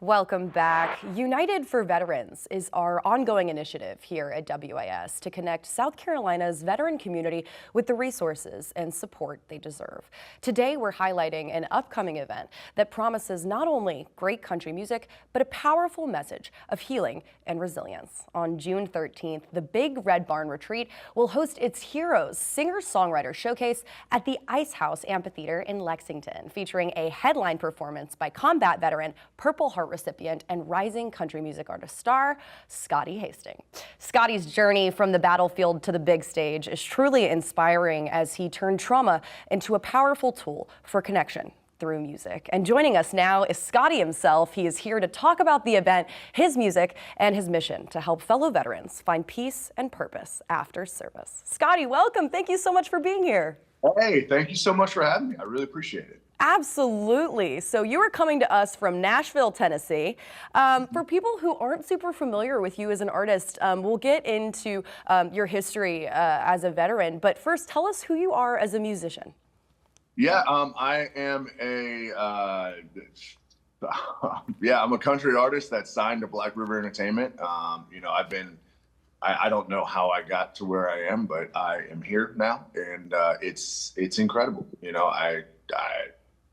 Welcome back. United for Veterans is our ongoing initiative here at WIS to connect South Carolina's veteran community with the resources and support they deserve. Today, we're highlighting an upcoming event that promises not only great country music, but a powerful message of healing and resilience. On June 13th, the Big Red Barn Retreat will host its Heroes Singer-Songwriter Showcase at the Ice House Amphitheater in Lexington, featuring a headline performance by combat veteran, Purple Heart recipient, and rising country music artist star, Scotty Hastings. Scotty's journey from the battlefield to the big stage is truly inspiring as he turned trauma into a powerful tool for connection through music. And joining us now is Scotty himself. He is here to talk about the event, his music, and his mission to help fellow veterans find peace and purpose after service. Scotty, welcome. Thank you so much for being here. Hey, thank you so much for having me. I really appreciate it. Absolutely. So you are coming to us from Nashville, Tennessee. For people who aren't super familiar with you as an artist, we'll get into your history as a veteran. But first, tell us who you are as a musician. Yeah, I am I'm a country artist that's signed to Black River Entertainment. I don't know how I got to where I am, but I am here now, and it's incredible. I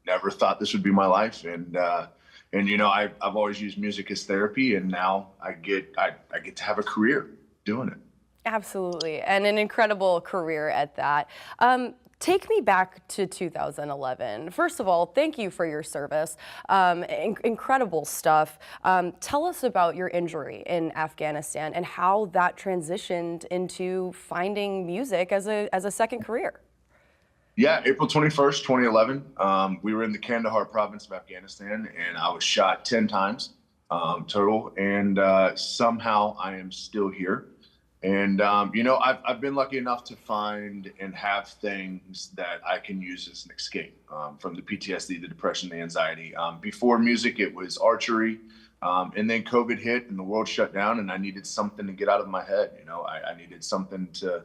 never thought this would be my life, and I've always used music as therapy, and now I get to have a career doing it. Absolutely, and an incredible career at that. Take me back to 2011. First of all, thank you for your service. Incredible stuff. Tell us about your injury in Afghanistan and how that transitioned into finding music as a second career. Yeah, April 21st, 2011, we were in the Kandahar province of Afghanistan, and I was shot 10 times total, and somehow I am still here. And, I've been lucky enough to find and have things that I can use as an escape from the PTSD, the depression, the anxiety. Before music, it was archery, and then COVID hit and the world shut down, and I needed something to get out of my head. I needed something to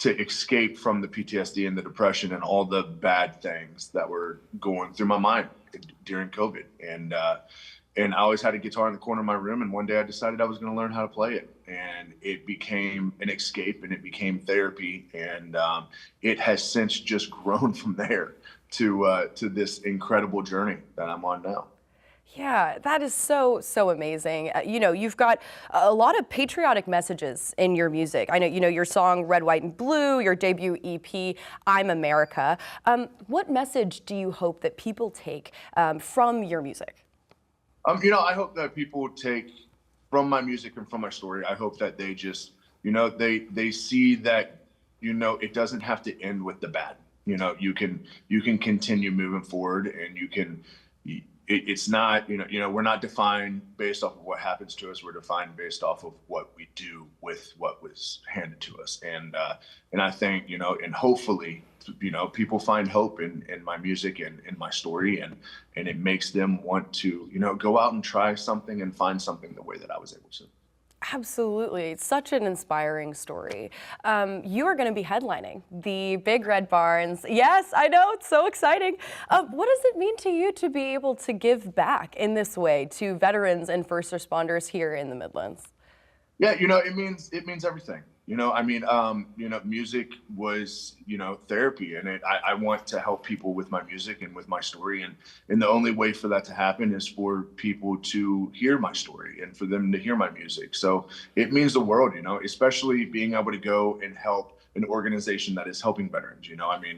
escape from the PTSD and the depression and all the bad things that were going through my mind during COVID. And I always had a guitar in the corner of my room. And one day I decided I was going to learn how to play it. And it became an escape, and it became therapy. And it has since just grown from there to this incredible journey that I'm on now. Yeah, that is so amazing. You've got a lot of patriotic messages in your music. I know, your song Red, White, and Blue, your debut EP, I'm America. What message do you hope that people take from your music? I hope that people take from my music and from my story, I hope that they just, they see that, it doesn't have to end with the bad. You can continue moving forward, and you can, it's not, we're not defined based off of what happens to us. We're defined based off of what we do with what was handed to us. And I think, and hopefully, people find hope in my music and in my story, and it makes them want to, go out and try something and find something the way that I was able to. Absolutely. It's such an inspiring story. You are going to be headlining the Big Red Barns. Yes, I know. It's so exciting. What does it mean to you to be able to give back in this way to veterans and first responders here in the Midlands? Yeah, it means everything. Music was, therapy, and I want to help people with my music and with my story. And the only way for that to happen is for people to hear my story and for them to hear my music. So it means the world, especially being able to go and help an organization that is helping veterans.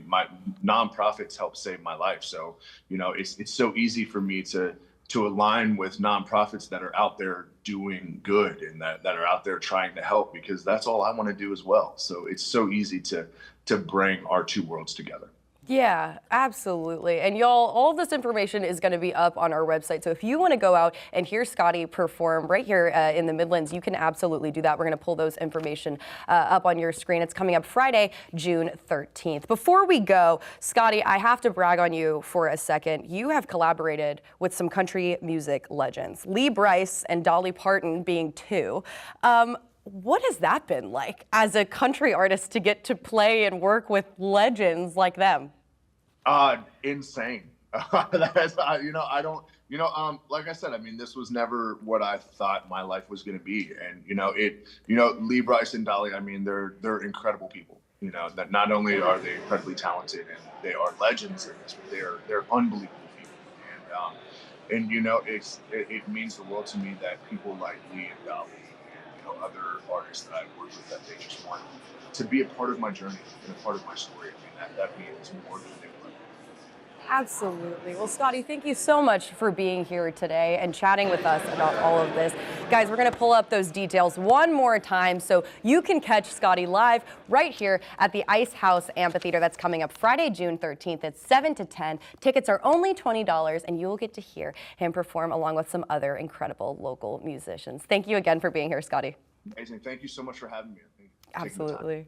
My nonprofits help save my life. So, it's so easy for me to align with nonprofits that are out there doing good and that are out there trying to help, because that's all I want to do as well. So it's so easy to bring our two worlds together. Yeah, absolutely. And y'all, all of this information is going to be up on our website. So if you want to go out and hear Scotty perform right here in the Midlands, you can absolutely do that. We're going to pull those information up on your screen. It's coming up Friday, June 13th. Before we go, Scotty, I have to brag on you for a second. You have collaborated with some country music legends, Lee Brice and Dolly Parton being two. What has that been like as a country artist to get to play and work with legends like them? Insane. That's, I don't, like I said, I mean, this was never what I thought my life was going to be. And, Lee, Bryce, and Dolly, I mean, they're incredible people. That not only are they incredibly talented and they are legends in this, but they're unbelievable people. It means the world to me that people like Lee and Dolly and, other artists that I've worked with, that they just want to be a part of my journey and a part of my story. I mean, that means more than they would. Absolutely. Well, Scotty, thank you so much for being here today and chatting with us about all of this. Guys, we're going to pull up those details one more time so you can catch Scotty live right here at the Ice House Amphitheater. That's coming up Friday, June 13th at 7 to 10. Tickets are only $20, and you will get to hear him perform along with some other incredible local musicians. Thank you again for being here, Scotty. Amazing. Thank you so much for having me. Absolutely.